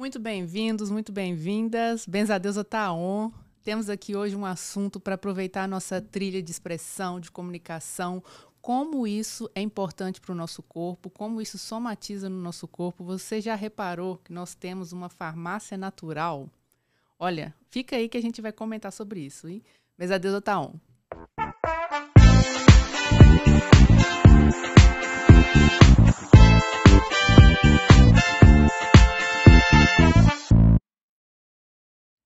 Muito bem-vindos, muito bem-vindas. Benza a Deusa tá on. Temos aqui hoje um assunto para aproveitar a nossa trilha de expressão, de comunicação, como isso é importante para o nosso corpo, como isso somatiza no nosso corpo. Você já reparou que nós temos uma farmácia natural? Olha, fica aí que a gente vai comentar sobre isso, hein? Benza a Deusa tá on.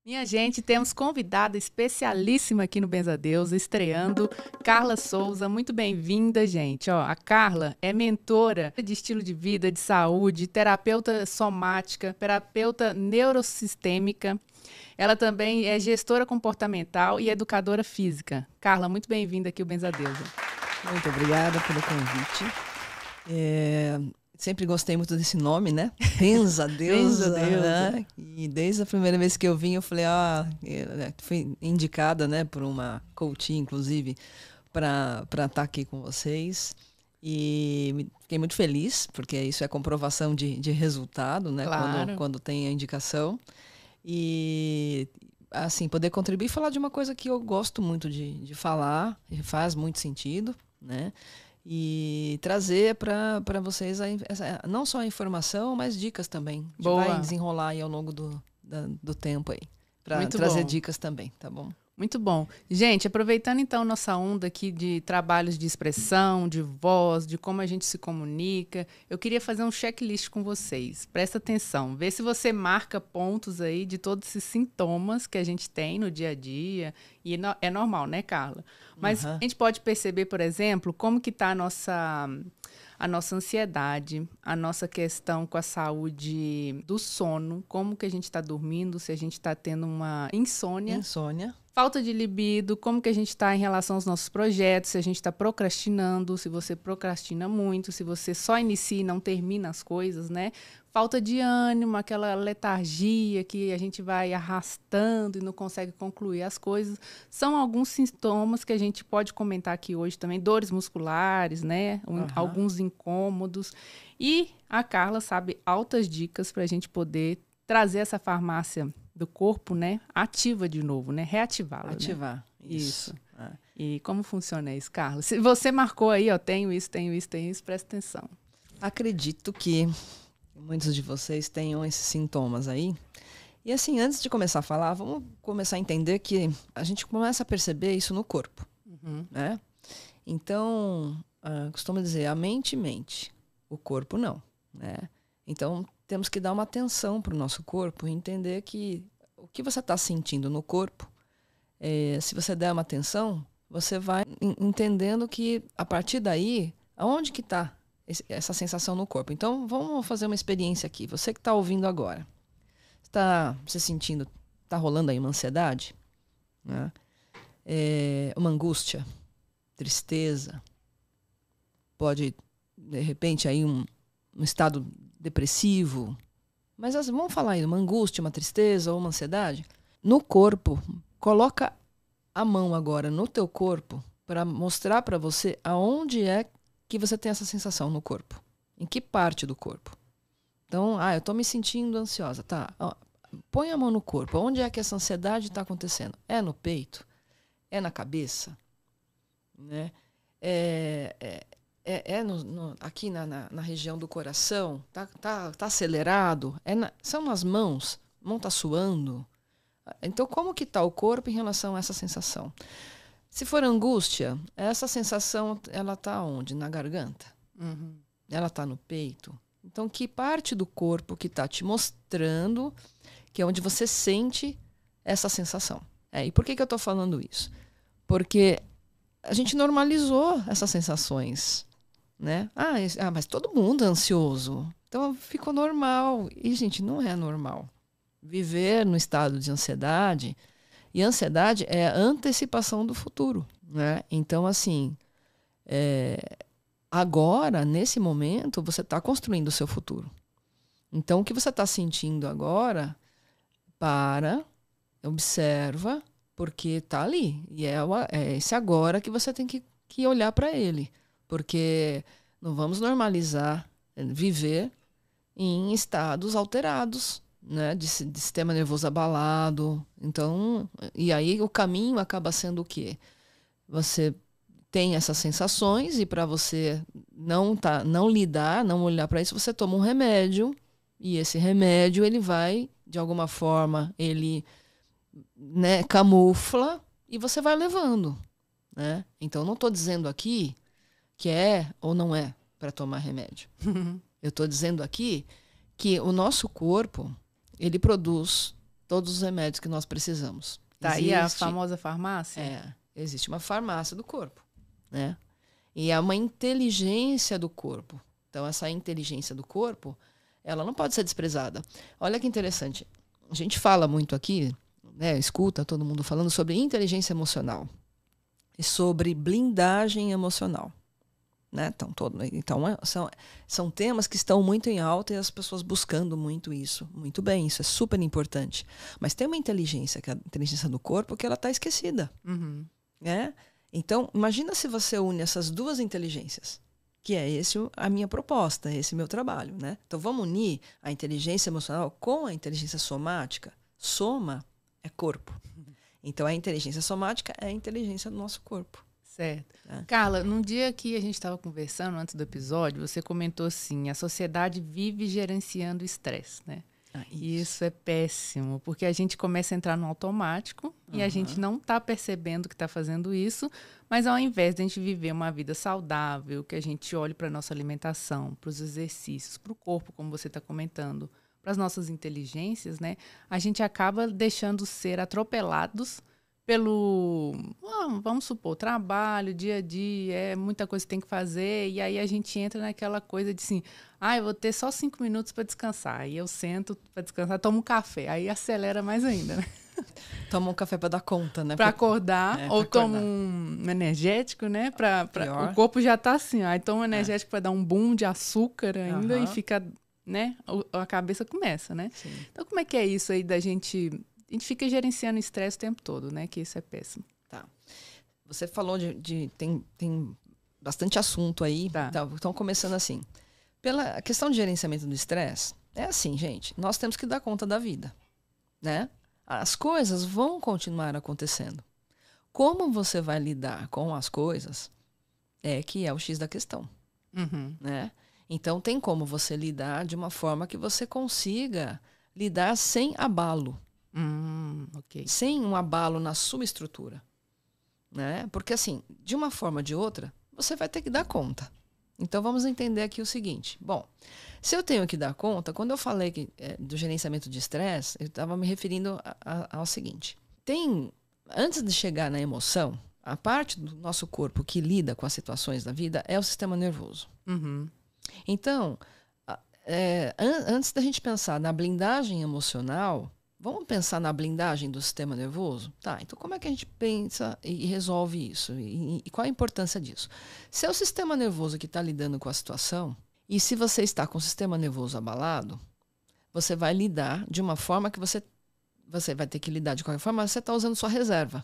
Minha gente, temos convidada especialíssima aqui no Benza a Deusa, estreando Carla Souza. Muito bem-vinda, gente. Ó, a Carla é mentora de estilo de vida, de saúde, terapeuta somática, terapeuta neurosistêmica. Ela também é gestora comportamental e educadora física. Carla, muito bem-vinda aqui ao Benza a Deusa. Muito obrigada pelo convite. Sempre gostei muito desse nome, né? Benza a Deusa. Benza a Deusa. Né? E desde a primeira vez que eu vim, eu falei, fui indicada, né, por uma coach, inclusive, para estar aqui com vocês. E fiquei muito feliz, porque isso é comprovação de resultado, né? Claro. Quando tem a indicação. E, assim, poder contribuir e falar de uma coisa que eu gosto muito de falar, e faz muito sentido, né? E trazer para vocês não só a informação, mas dicas também. A gente vai desenrolar aí ao longo do tempo aí. Para trazer dicas também, tá bom? Muito bom. Gente, aproveitando então nossa onda aqui de trabalhos de expressão, de voz, de como a gente se comunica, eu queria fazer um checklist com vocês. Presta atenção, vê se você marca pontos aí de todos esses sintomas que a gente tem no dia a dia. E é normal, né, Carla? Mas a gente pode perceber, por exemplo, como que está a nossa ansiedade, a nossa questão com a saúde do sono, como que a gente está dormindo, se a gente está tendo uma insônia. Falta de libido, como que a gente está em relação aos nossos projetos, se a gente está procrastinando, se você procrastina muito, se você só inicia e não termina as coisas, né? Falta de ânimo, aquela letargia que a gente vai arrastando e não consegue concluir as coisas. São alguns sintomas que a gente pode comentar aqui hoje também. Dores musculares, né? Alguns incômodos. E a Carla sabe altas dicas para a gente poder trazer essa farmácia do corpo, né, ativa de novo, né, reativá-la. Ativar, né? Isso. E como funciona isso, Carla? Se você marcou aí, ó, tenho isso, presta atenção. Acredito que muitos de vocês tenham esses sintomas aí. E assim, antes de começar a falar, vamos começar a entender que a gente começa a perceber isso no corpo, né? Então, costumo dizer, a mente mente, o corpo não, né? Então, temos que dar uma atenção para o nosso corpo e entender que o que você está sentindo no corpo, se você der uma atenção, você vai entendendo que, a partir daí, aonde que está essa sensação no corpo. Então, vamos fazer uma experiência aqui. Você que está ouvindo agora, está se sentindo, está rolando aí uma ansiedade, né? Uma angústia, tristeza, pode, de repente, aí um estado depressivo, mas vamos falar aí, uma angústia, uma tristeza ou uma ansiedade. No corpo, coloca a mão agora no teu corpo para mostrar para você aonde é que você tem essa sensação no corpo. Em que parte do corpo? Então, eu estou me sentindo ansiosa. Tá, põe a mão no corpo. Onde é que essa ansiedade está acontecendo? É no peito? É na cabeça? Né? Aqui na região do coração, tá acelerado, são nas mãos, a mão está suando. Então, como que está o corpo em relação a essa sensação? Se for angústia, essa sensação, ela está onde? Na garganta? Ela está no peito? Então, que parte do corpo que está te mostrando que é onde você sente essa sensação? E por que eu estou falando isso? Porque a gente normalizou essas sensações, né? Mas todo mundo é ansioso. Então ficou normal. E, gente, não é normal. Viver no estado de ansiedade. E ansiedade é a antecipação do futuro, né? Então, assim, agora, nesse momento, você está construindo o seu futuro. Então, o que você está sentindo agora, observa, porque está ali. E é esse agora que você tem que olhar para ele. Porque não vamos normalizar viver em estados alterados, né, de sistema nervoso abalado. Então, e aí o caminho acaba sendo o quê? Você tem essas sensações e para você não lidar, não olhar para isso, você toma um remédio e esse remédio ele vai, de alguma forma, ele, né, camufla e você vai levando, né? Então, não estou dizendo aqui que é ou não é para tomar remédio. Eu estou dizendo aqui que o nosso corpo, ele produz todos os remédios que nós precisamos. Tá aí a famosa farmácia? Existe uma farmácia do corpo, né? E é uma inteligência do corpo. Então, essa inteligência do corpo, ela não pode ser desprezada. Olha que interessante. A gente fala muito aqui, né? Escuta todo mundo falando sobre inteligência emocional e sobre blindagem emocional. Né? Então são temas que estão muito em alta e as pessoas buscando muito isso. Muito bem, isso é super importante. Mas tem uma inteligência, que é a inteligência do corpo, que ela está esquecida. Uhum. Né? Então, imagina se você une essas duas inteligências, que é a minha proposta, esse meu trabalho. Né? Então, vamos unir a inteligência emocional com a inteligência somática. Soma é corpo. Então, a inteligência somática é a inteligência do nosso corpo. Certo. Carla, num dia que a gente estava conversando antes do episódio, você comentou assim, a sociedade vive gerenciando o estresse, né? E isso é péssimo, porque a gente começa a entrar no automático e a gente não está percebendo que está fazendo isso, mas ao invés de a gente viver uma vida saudável, que a gente olhe para a nossa alimentação, para os exercícios, para o corpo, como você está comentando, para as nossas inteligências, né? A gente acaba deixando ser atropelados pelo, vamos supor, trabalho, dia a dia, muita coisa que tem que fazer, e aí a gente entra naquela coisa de assim, eu vou ter só 5 minutos para descansar, aí eu sento para descansar, tomo um café, aí acelera mais ainda, né? Toma um café para dar conta, né? Para acordar, ou toma um energético, né? O corpo já tá assim, aí toma um energético para dar um boom de açúcar ainda e fica, né? A cabeça começa, né? Sim. Então, como é que é isso aí da gente... A gente fica gerenciando o estresse o tempo todo, né? Que isso é péssimo. Tá. Você falou tem bastante assunto aí. Tá. Então, começando assim. Pela questão de gerenciamento do estresse, é assim, gente. Nós temos que dar conta da vida, né? As coisas vão continuar acontecendo. Como você vai lidar com as coisas que é o X da questão, né? Então, tem como você lidar de uma forma que você consiga lidar sem abalo. Okay. Sem um abalo na sua estrutura, né? Porque assim, de uma forma ou de outra, você vai ter que dar conta. Então vamos entender aqui o seguinte. Bom, se eu tenho que dar conta, quando eu falei do gerenciamento de estresse, eu estava me referindo ao seguinte. Antes de chegar na emoção, a parte do nosso corpo que lida com as situações da vida é o sistema nervoso. Então, antes da gente pensar na blindagem emocional, vamos pensar na blindagem do sistema nervoso? Tá, então como é que a gente pensa e resolve isso? E qual a importância disso? Se é o sistema nervoso que está lidando com a situação, e se você está com o sistema nervoso abalado, você vai lidar de uma forma que você vai ter que lidar de qualquer forma, mas você está usando sua reserva.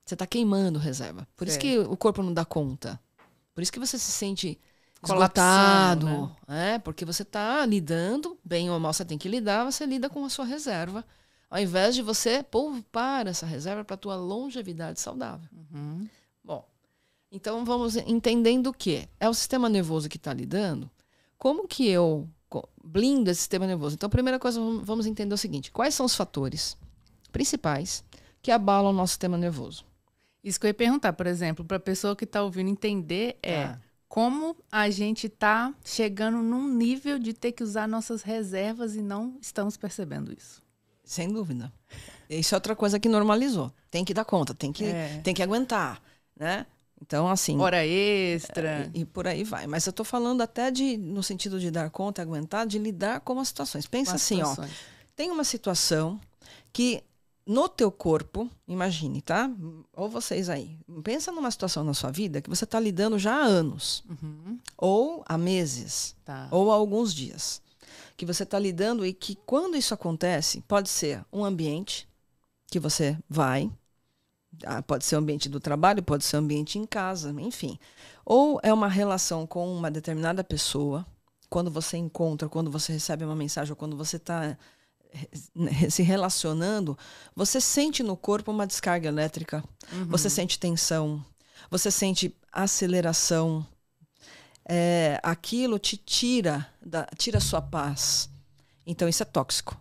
Você está queimando reserva. Por isso que o corpo não dá conta. Por isso que você se sente esgotado, né? Porque você está lidando, bem ou mal você tem que lidar, você lida com a sua reserva, ao invés de você poupar essa reserva para a tua longevidade saudável. Bom, então vamos entendendo o que é o sistema nervoso que está lidando. Como que eu blindo esse sistema nervoso? Então, a primeira coisa, vamos entender o seguinte. Quais são os fatores principais que abalam o nosso sistema nervoso? Isso que eu ia perguntar, por exemplo, para a pessoa que está ouvindo entender como a gente está chegando num nível de ter que usar nossas reservas e não estamos percebendo isso. Sem dúvida. Isso é outra coisa que normalizou. Tem que dar conta, tem que aguentar, né? Então, assim... Hora extra. E por aí vai. Mas eu estou falando até no sentido de dar conta, aguentar, de lidar com as situações. Pensa assim, tem uma situação que no teu corpo, imagine, tá? Ou vocês aí, pensa numa situação na sua vida que você está lidando já há anos, ou há meses, ou há alguns dias, que você está lidando e que quando isso acontece, pode ser um ambiente que você vai, pode ser o ambiente do trabalho, pode ser o ambiente em casa, enfim. Ou é uma relação com uma determinada pessoa, quando você encontra, quando você recebe uma mensagem, ou quando você está se relacionando, você sente no corpo uma descarga elétrica, você sente tensão, você sente aceleração. Aquilo te tira a sua paz. Então isso é tóxico.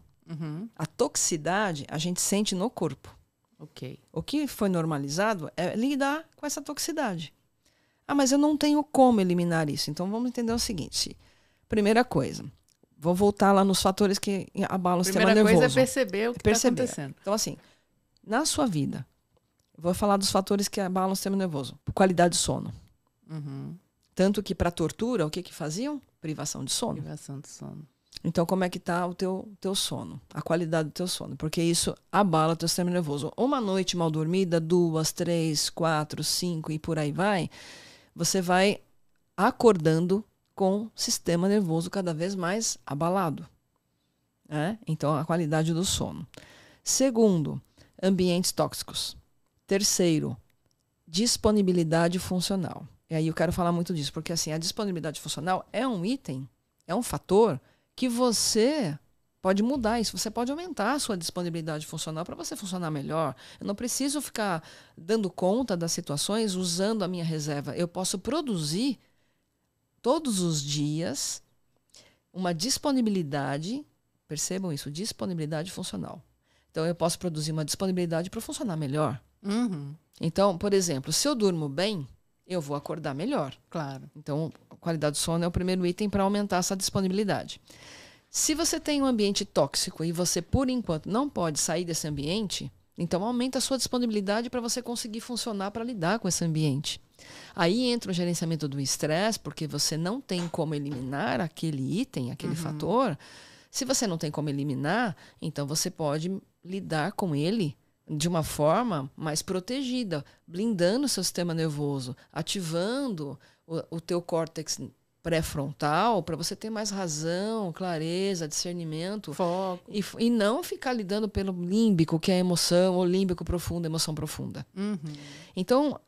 A toxicidade a gente sente no corpo. Ok. O que foi normalizado é lidar com essa toxicidade. Mas eu não tenho como eliminar isso. Então vamos entender o seguinte. Primeira coisa, vou voltar lá nos fatores que abalam o sistema nervoso. Primeira coisa é perceber o que está acontecendo. Então assim, na sua vida, vou falar dos fatores que abalam o sistema nervoso. Qualidade de sono. Tanto que para tortura, o que faziam? Privação de sono. Privação de sono. Então, como é que está o teu sono? A qualidade do teu sono. Porque isso abala o teu sistema nervoso. Uma noite mal dormida, 2, 3, 4, 5 e por aí vai, você vai acordando com o sistema nervoso cada vez mais abalado. Então, a qualidade do sono. Segundo, ambientes tóxicos. Terceiro, disponibilidade funcional. E aí eu quero falar muito disso, porque assim, a disponibilidade funcional é um item, é um fator que você pode mudar isso. Você pode aumentar a sua disponibilidade funcional para você funcionar melhor. Eu não preciso ficar dando conta das situações usando a minha reserva. Eu posso produzir todos os dias uma disponibilidade, percebam isso, disponibilidade funcional. Então eu posso produzir uma disponibilidade para funcionar melhor. Então, por exemplo, se eu durmo bem, eu vou acordar melhor. Claro. Então, a qualidade do sono é o primeiro item para aumentar essa disponibilidade. Se você tem um ambiente tóxico e você, por enquanto, não pode sair desse ambiente, então aumenta a sua disponibilidade para você conseguir funcionar para lidar com esse ambiente. Aí entra o gerenciamento do estresse, porque você não tem como eliminar aquele item, aquele fator. Se você não tem como eliminar, então você pode lidar com ele de uma forma mais protegida, blindando o seu sistema nervoso, ativando o teu córtex pré-frontal para você ter mais razão, clareza, discernimento, foco. E não ficar lidando pelo límbico, que é a emoção, ou límbico profundo, emoção profunda. Então,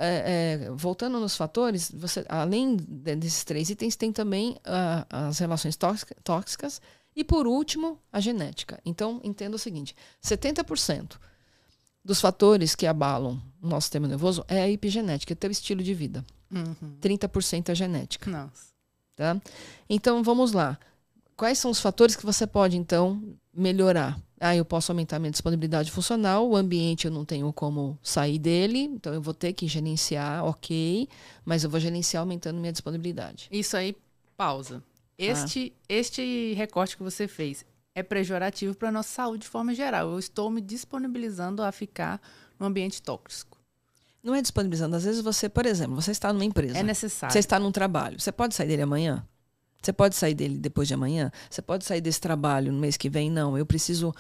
voltando nos fatores, você, além desses 3 itens, tem também as relações tóxicas e, por último, a genética. Então, entenda o seguinte, 70% dos fatores que abalam o nosso sistema nervoso é a epigenética, é teu estilo de vida. 30% é genética. Nossa. Tá? Então, vamos lá. Quais são os fatores que você pode, então, melhorar? Eu posso aumentar minha disponibilidade funcional, o ambiente eu não tenho como sair dele, então eu vou ter que gerenciar, ok, mas eu vou gerenciar aumentando minha disponibilidade. Isso aí, pausa. Este recorte que você fez é pejorativo para a nossa saúde de forma geral. Eu estou me disponibilizando a ficar num ambiente tóxico. Não é disponibilizando. Às vezes você, por exemplo, você está numa empresa. É necessário. Você está num trabalho. Você pode sair dele amanhã? Você pode sair dele depois de amanhã? Você pode sair desse trabalho no mês que vem? Não, eu preciso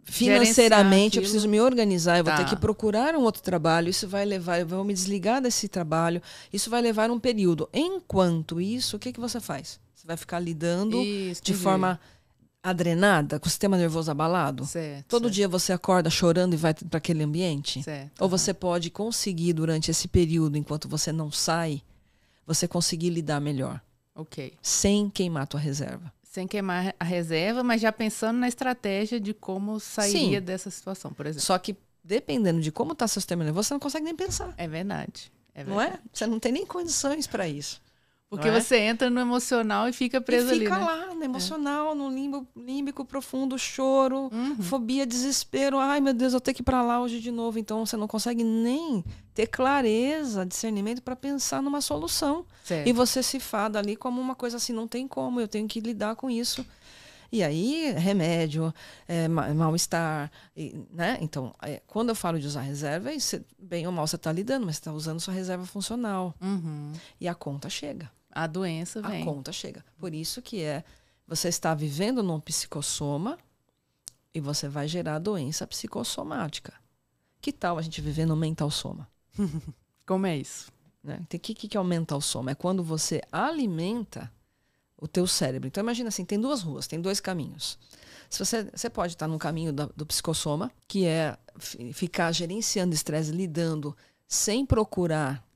financeiramente, eu preciso me organizar, eu vou ter que procurar um outro trabalho, isso vai levar, eu vou me desligar desse trabalho, isso vai levar um período. Enquanto isso, o que você faz? Você vai ficar lidando de forma adrenada, com o sistema nervoso abalado? Certo, Todo dia você acorda chorando e vai para aquele ambiente? Certo. Ou você pode conseguir, durante esse período, enquanto você não sai, você conseguir lidar melhor? Ok. Sem queimar a tua reserva. Sem queimar a reserva, mas já pensando na estratégia de como sairia dessa situação, por exemplo. Só que, dependendo de como está seu sistema nervoso, você não consegue nem pensar. É verdade. Não é? Você não tem nem condições para isso. Porque você entra no emocional e fica preso ali, fica lá, no emocional, no límbico profundo, choro, fobia, desespero. Ai, meu Deus, eu tenho que ir para lá hoje de novo. Então, você não consegue nem ter clareza, discernimento para pensar numa solução. Certo. E você se fada ali como uma coisa assim, não tem como, eu tenho que lidar com isso. E aí, remédio, mal-estar, né? Então, quando eu falo de usar reserva, bem ou mal você está lidando, mas você está usando sua reserva funcional. E a conta chega. A doença vem. A conta chega. Por isso que você está vivendo num psicossoma e você vai gerar doença psicossomática. Que tal a gente viver no mental soma? Como é isso? Né? O que é o mental soma? É quando você alimenta o teu cérebro. Então imagina assim, tem 2 ruas, tem 2 caminhos. Se você pode estar no caminho do psicossoma, que é ficar gerenciando estresse, lidando, sem procurar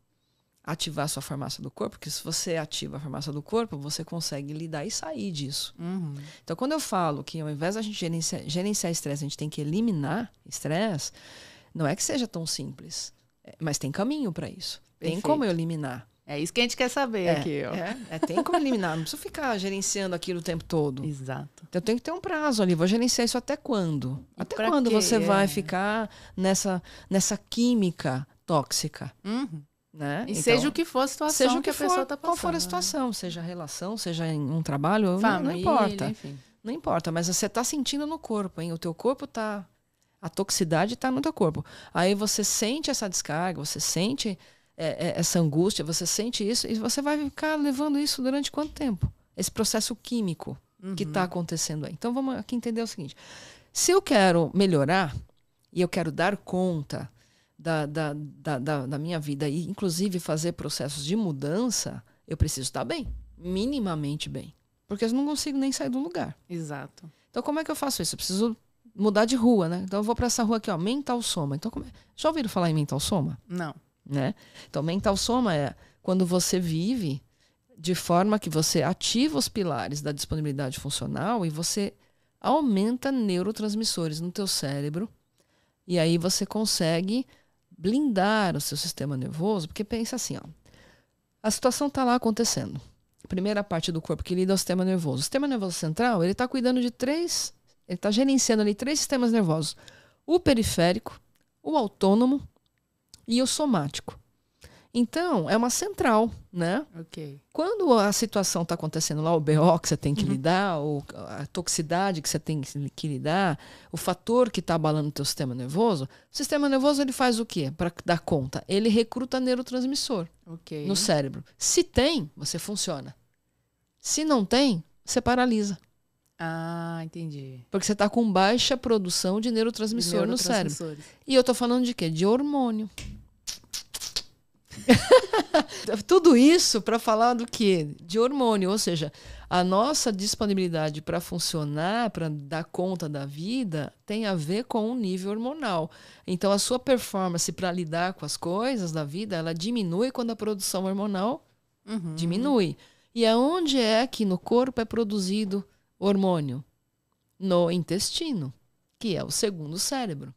ativar a sua farmácia do corpo, porque se você ativa a farmácia do corpo, você consegue lidar e sair disso. Então, quando eu falo que ao invés da gente gerenciar estresse, a gente tem que eliminar estresse, não é que seja tão simples, mas tem caminho para isso. Tem como eu eliminar. É isso que a gente quer saber aqui, ó. Tem como eliminar, não preciso ficar gerenciando aquilo o tempo todo. Exato. Então, eu tenho que ter um prazo ali, vou gerenciar isso até quando? Até quando você vai ficar nessa química tóxica? Né? E então, seja o que for a situação seja o que a pessoa está passando. Qual for a situação, seja a relação, seja em um trabalho, família, não importa. Enfim. Não importa, mas você está sentindo no corpo, hein? O teu corpo tá... A toxicidade está no teu corpo. Aí você sente essa descarga, você sente essa angústia, você sente isso, e você vai ficar levando isso durante quanto tempo? Esse processo químico que está acontecendo aí. Então vamos aqui entender o seguinte. Se eu quero melhorar, e eu quero dar conta da minha vida e inclusive fazer processos de mudança, eu preciso estar bem, minimamente bem, porque eu não consigo nem sair do lugar. Exato. Então como é que eu faço isso? Eu preciso mudar de rua, né? Então eu vou para essa rua aqui, ó, mental soma. Então já ouviram falar em mental soma? Não. Né? Então mental soma é quando você vive de forma que você ativa os pilares da disponibilidade funcional e você aumenta neurotransmissores no teu cérebro, e aí você consegue blindar o seu sistema nervoso, porque pensa assim, ó, a situação está lá acontecendo. A primeira parte do corpo que lida é o sistema nervoso. O sistema nervoso central, ele está cuidando de ele está gerenciando ali 3 sistemas nervosos. O periférico, o autônomo e o somático. Então, é uma central, né? Ok. Quando a situação está acontecendo lá, o BO que você tem que lidar, ou a toxicidade que você tem que lidar, o fator que está abalando o teu sistema nervoso, o sistema nervoso ele faz o quê para dar conta? Ele recruta neurotransmissor no cérebro. Se tem, você funciona. Se não tem, você paralisa. Ah, entendi. Porque você está com baixa produção de neurotransmissor no cérebro. E eu estou falando de quê? De hormônio. Tudo isso para falar do quê? De hormônio, ou seja, a nossa disponibilidade para funcionar, para dar conta da vida, tem a ver com o nível hormonal. Então a sua performance para lidar com as coisas da vida, ela diminui quando a produção hormonal diminui. E aonde é que no corpo é produzido hormônio? No intestino, que é o segundo cérebro.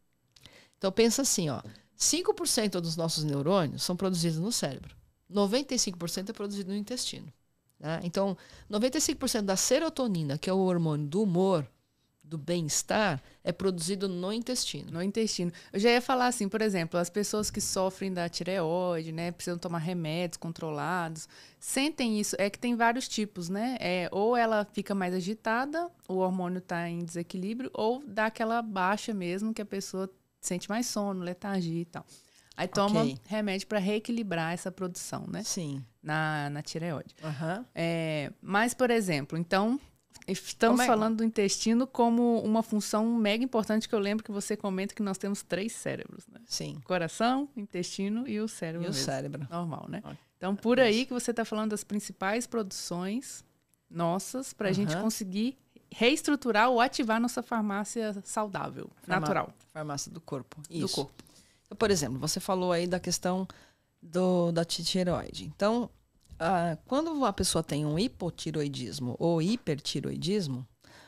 Então pensa assim, ó, 5% dos nossos neurônios são produzidos no cérebro. 95% é produzido no intestino. Né? Então, 95% da serotonina, que é o hormônio do humor, do bem-estar, é produzido no intestino. No intestino. Eu já ia falar assim, por exemplo, as pessoas que sofrem da tireoide, né, precisam tomar remédios controlados, sentem isso. É que tem vários tipos, né? Ou ela fica mais agitada, o hormônio está em desequilíbrio, ou dá aquela baixa mesmo que a pessoa sente mais sono, letargia e tal. Aí toma remédio para reequilibrar essa produção, né? Sim. Na tireoide. Mas, por exemplo, então, estamos falando do intestino como uma função mega importante, que eu lembro que você comenta que nós temos 3 cérebros, né? Sim. Coração, intestino e o cérebro. E o cérebro. Normal, né? Então, por aí que você está falando das principais produções nossas para a gente conseguir reestruturar ou ativar nossa farmácia saudável, natural. Farmácia do corpo. Isso. Do corpo. Então, por exemplo, você falou aí da questão da tireoide. Então, quando a pessoa tem um hipotiroidismo ou hipertiroidismo,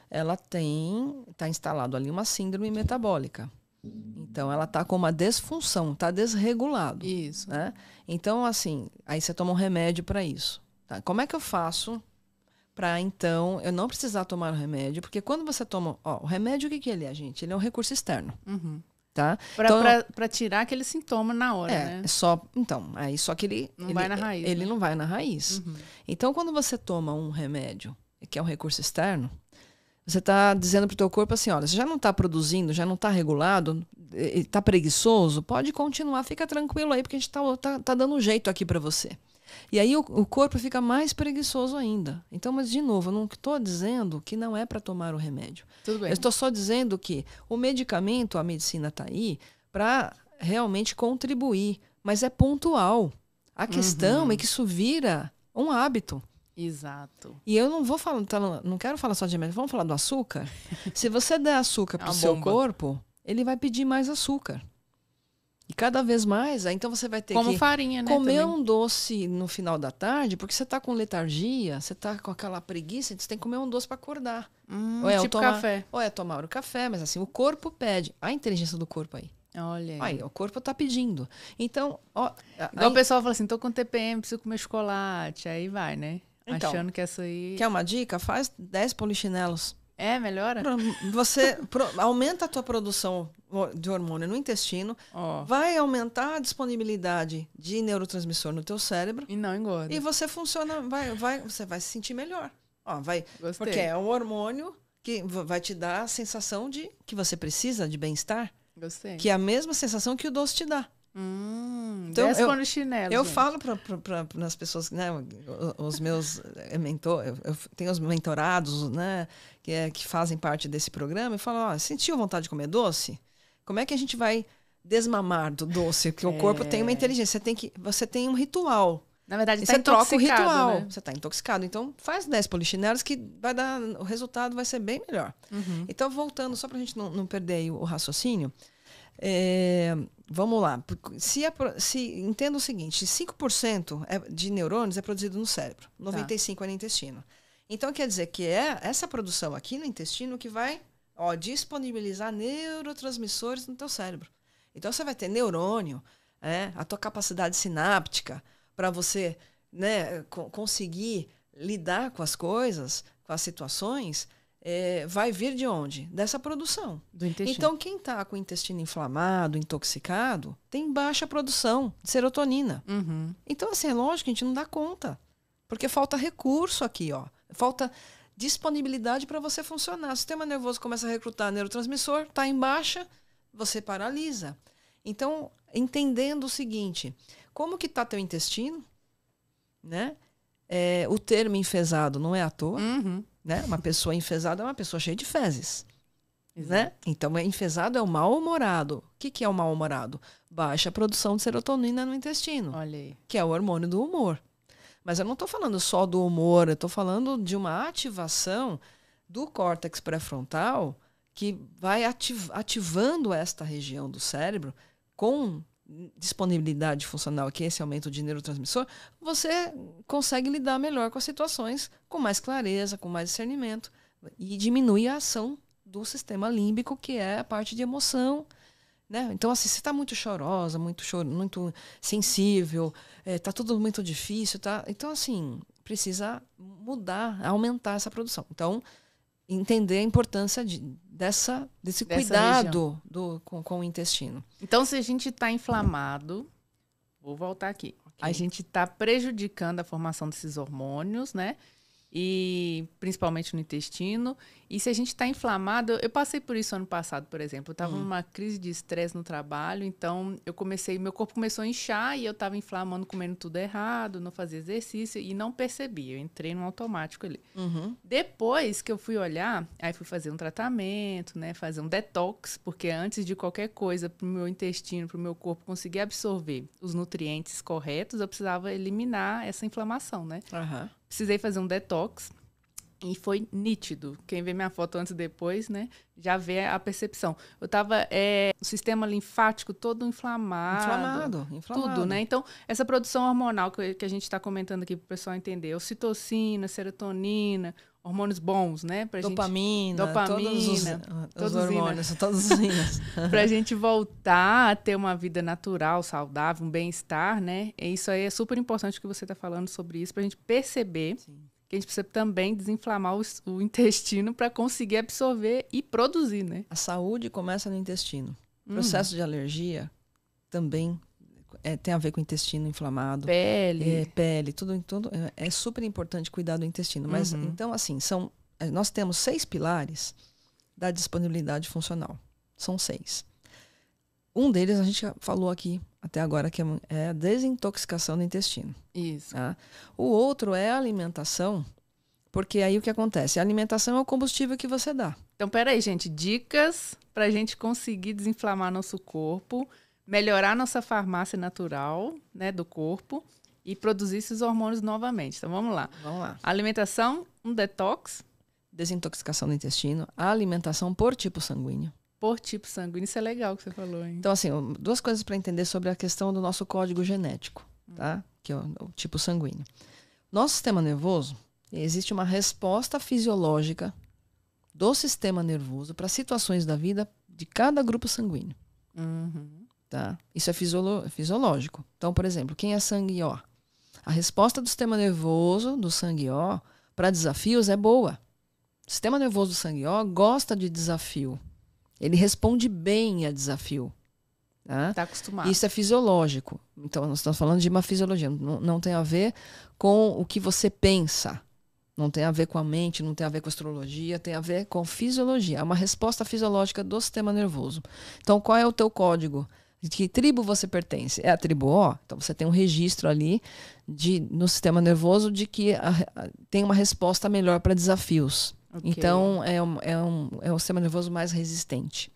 ela está instalado ali uma síndrome metabólica. Então, ela está com uma desfunção, está desregulado. Isso. Né? Então, assim, aí você toma um remédio para isso. Tá? Como é que eu faço para, então, eu não precisar tomar o remédio? Porque quando você toma... o remédio, o que ele é, gente? Ele é um recurso externo. Tá? Para tirar aquele sintoma na hora, né? Só que ele vai na raiz. Ele não vai na raiz. Então, quando você toma um remédio, que é um recurso externo, você está dizendo para o teu corpo assim, olha, você já não está produzindo, já não está regulado, está preguiçoso, pode continuar, fica tranquilo aí, porque a gente tá dando um jeito aqui para você. E aí o corpo fica mais preguiçoso ainda. Então, mas de novo, eu não estou dizendo que não é para tomar o remédio. Tudo bem. Eu estou só dizendo que o medicamento, a medicina está aí para realmente contribuir, mas é pontual. A questão é que isso vira um hábito. Exato. E eu não vou falar, não quero falar só de remédio, vamos falar do açúcar? Se você der açúcar para o seu corpo, ele vai pedir mais açúcar. cada vez mais, aí então você vai ter Como que farinha, né, comer também. um doce no final da tarde, porque você tá com letargia, você tá com aquela preguiça, você tem que comer um doce para acordar. Tipo café. Ou é tomar o café, mas assim, o corpo pede. A inteligência do corpo aí. Olha Aí, o corpo tá pedindo. Então, ó... Igual o pessoal fala assim, tô com TPM, preciso comer chocolate. Aí vai, né? Então, achando que essa aí... Quer uma dica? Faz 10 polichinelos. Melhora? Você aumenta a tua produção de hormônio no intestino, vai aumentar a disponibilidade de neurotransmissor no teu cérebro. E não engorda. E você funciona, você vai se sentir melhor. Gostei. Porque é um hormônio que vai te dar a sensação de que você precisa de bem-estar. Gostei. Que é a mesma sensação que o doce te dá. Então, eu falo para as pessoas, né, os meus mentores, eu tenho os mentorados, né, que fazem parte desse programa, e falo, sentiu vontade de comer doce? Como é que a gente vai desmamar do doce? Porque o corpo tem uma inteligência, você tem um ritual. Na verdade, você troca o ritual. Né? Você está intoxicado. Então, faz 10 polichinelos que o resultado vai ser bem melhor. Então, voltando, só para a gente não perder o raciocínio, vamos lá. Entenda o seguinte, 5% de neurônios é produzido no cérebro, 95% é no intestino. Então, quer dizer que é essa produção aqui no intestino que vai disponibilizar neurotransmissores no teu cérebro. Então, você vai ter neurônio, a tua capacidade sináptica para você, né, conseguir lidar com as coisas, com as situações, vai vir de onde? Dessa produção. Do intestino. Então, quem está com o intestino inflamado, intoxicado, tem baixa produção de serotonina. Então, assim, é lógico que a gente não dá conta. Porque falta recurso aqui, falta disponibilidade para você funcionar. O sistema nervoso começa a recrutar neurotransmissor, está em baixa, você paralisa. Então, entendendo o seguinte, como que está teu intestino, né? O termo enfesado não é à toa, né? Uma pessoa enfesada é uma pessoa cheia de fezes, né? Então, enfesado é o mal-humorado. O que é o mal-humorado? Baixa produção de serotonina no intestino, olha aí, que é o hormônio do humor. Mas eu não estou falando só do humor, eu estou falando de uma ativação do córtex pré-frontal que vai ativando esta região do cérebro com disponibilidade funcional, que é esse aumento de neurotransmissor, você consegue lidar melhor com as situações, com mais clareza, com mais discernimento, e diminui a ação do sistema límbico, que é a parte de emoção, né? Então, assim, você está muito chorosa, muito sensível, está tudo muito difícil, tá? Então, assim, precisa mudar, aumentar essa produção. Então, entender a importância desse cuidado com o intestino. Então, se a gente está inflamado, vou voltar aqui, a gente está prejudicando a formação desses hormônios, né? E principalmente no intestino. E se a gente está inflamado, eu passei por isso ano passado, por exemplo. Eu estava numa crise de estresse no trabalho, então meu corpo começou a inchar e eu estava inflamando, comendo tudo errado, não fazia exercício e não percebi. Eu entrei no automático ali. Depois que eu fui olhar, aí fui fazer um tratamento, né, fazer um detox, porque antes de qualquer coisa para o meu intestino, para o meu corpo conseguir absorver os nutrientes corretos, eu precisava eliminar essa inflamação, né? Precisei fazer um detox e foi nítido. Quem vê minha foto antes e depois, né, já vê a percepção. Eu tava o sistema linfático todo inflamado. Tudo, né? Então, essa produção hormonal que a gente está comentando aqui para o pessoal entender, ocitocina, serotonina, hormônios bons, né? Dopamina, todos os hormônios, todos os hinos. Para a gente voltar a ter uma vida natural, saudável, um bem-estar, né? E isso aí é super importante que você está falando sobre isso, para a gente perceber que a gente precisa também desinflamar o intestino para conseguir absorver e produzir, né? A saúde começa no intestino. O processo de alergia também tem a ver com o intestino inflamado. Pele, tudo. É super importante cuidar do intestino. Mas, então, assim, nós temos 6 pilares da disponibilidade funcional. São 6. Um deles a gente falou aqui até agora, que é a desintoxicação do intestino. Isso. Tá? O outro é a alimentação, porque aí o que acontece? A alimentação é o combustível que você dá. Então, peraí, gente. Dicas para a gente conseguir desinflamar nosso corpo, melhorar nossa farmácia natural, né, do corpo e produzir esses hormônios novamente. Então, vamos lá. Alimentação, um detox. Desintoxicação do intestino. A alimentação por tipo sanguíneo. por tipo sanguíneo. Isso é legal que você falou, hein? Então, assim, duas coisas para entender sobre a questão do nosso código genético, tá? Que é o tipo sanguíneo. Nosso sistema nervoso, existe uma resposta fisiológica do sistema nervoso para situações da vida de cada grupo sanguíneo. Tá? Isso é fisiológico. Então, por exemplo, quem é sangue O? A resposta do sistema nervoso do sangue O para desafios é boa. O sistema nervoso do sangue O gosta de desafio. Ele responde bem a desafio. Tá acostumado. Isso é fisiológico. Então, nós estamos falando de uma fisiologia. Não tem a ver com o que você pensa. Não tem a ver com a mente, não tem a ver com a astrologia, tem a ver com fisiologia. É uma resposta fisiológica do sistema nervoso. Então, qual é o teu código? De que tribo você pertence? É a tribo O? Então, você tem um registro ali no sistema nervoso de que tem uma resposta melhor para desafios. Okay. Então, é um sistema nervoso mais resistente.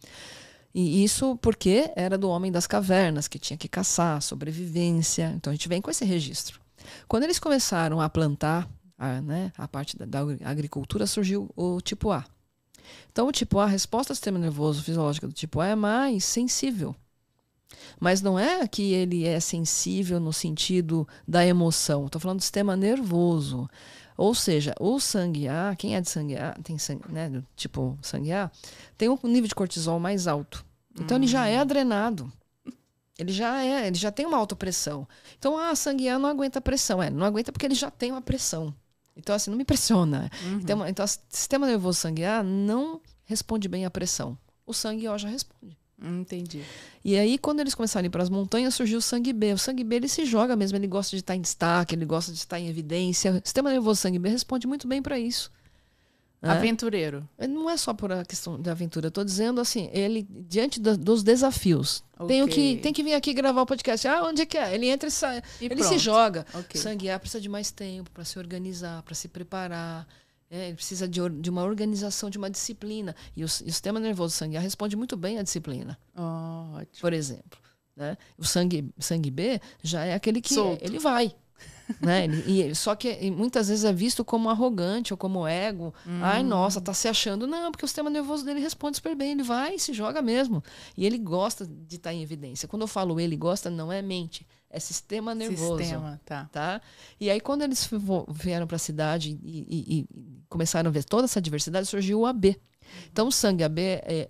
E isso porque era do homem das cavernas, que tinha que caçar, sobrevivência. Então, a gente vem com esse registro. Quando eles começaram a plantar, a parte da agricultura, surgiu o tipo A. Então, o tipo A, a resposta do sistema nervoso fisiológico do tipo A é mais sensível. Mas não é que ele é sensível no sentido da emoção. Estou falando do sistema nervoso. Ou seja, o sangue A, quem é de sangue A, tem sangue, né, do tipo sangue A, tem um nível de cortisol mais alto. Então, ele já é adrenado. Ele já tem uma alta pressão. Então, sangue A não aguenta pressão. Não aguenta porque ele já tem uma pressão. Então, assim, não me pressiona. Então, o sistema nervoso sangue A não responde bem à pressão. O sangue O já responde. Entendi. E aí, quando eles começaram a ir para as montanhas, surgiu o sangue B. O sangue B, ele se joga mesmo, ele gosta de estar em destaque, ele gosta de estar em evidência. O sistema nervoso sangue B responde muito bem para isso. Aventureiro. Não é só por a questão da aventura. Eu tô dizendo assim, ele, diante dos desafios, Okay. tem que vir aqui gravar o podcast. Onde é que é? Ele entra e sai. Ele se joga. Okay. Sangue A precisa de mais tempo para se organizar, para se preparar. Ele precisa de uma organização, de uma disciplina. E o sistema nervoso sangue A responde muito bem à disciplina. Ótimo. Por exemplo. Né? O sangue B já é aquele que ele vai. Né? Só que muitas vezes é visto como arrogante ou como ego. Ai, nossa, tá se achando. Não, porque o sistema nervoso dele responde super bem. Ele vai e se joga mesmo. E ele gosta de estar em evidência. Quando eu falo ele gosta, não é mente. É sistema nervoso. Sistema, tá? E aí, quando eles vieram para a cidade e começaram a ver toda essa diversidade, surgiu o AB. Então, o sangue AB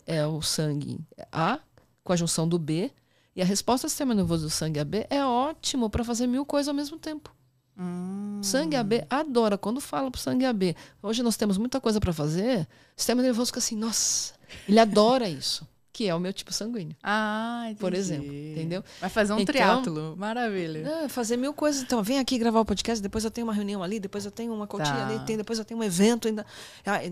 é o sangue A com a junção do B. E a resposta do sistema nervoso do sangue AB é ótimo para fazer 1000 coisas ao mesmo tempo. Sangue AB adora. Quando fala pro sangue AB, hoje nós temos muita coisa para fazer, o sistema nervoso fica assim, nossa, ele adora isso. Que é o meu tipo sanguíneo. Entendi. Por exemplo, entendeu? Vai fazer um triatlo, maravilha. Fazer 1000 coisas. Então, vem aqui gravar o podcast, depois eu tenho uma reunião ali, depois eu tenho uma cotinha ali, depois eu tenho um evento ainda.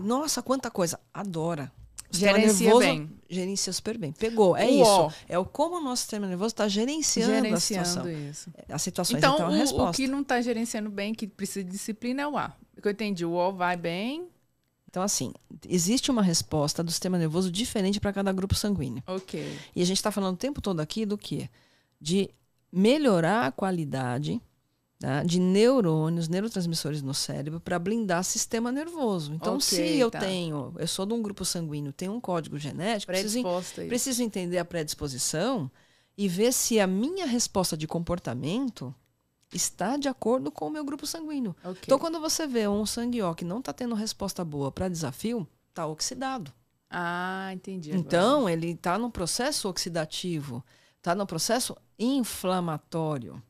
Nossa, quanta coisa. Adora. Gerencia nervoso, bem. Gerencia super bem. Pegou. É isso. É como o nosso sistema nervoso está gerenciando a situação. Isso. As situações. Então a resposta. O que não está gerenciando bem, que precisa de disciplina, é o A. Porque eu entendi, o O vai bem. Então, assim, existe uma resposta do sistema nervoso diferente para cada grupo sanguíneo. Ok. E a gente está falando o tempo todo aqui do quê? De melhorar a qualidade, tá, de neurônios, neurotransmissores no cérebro para blindar o sistema nervoso. Então, se eu sou de um grupo sanguíneo, tenho um código genético, preciso entender a predisposição e ver se a minha resposta de comportamento está de acordo com o meu grupo sanguíneo. Okay. Então, quando você vê um sangue O que não está tendo resposta boa para desafio, está oxidado. Entendi. Então, ele está num processo oxidativo, está num processo inflamatório.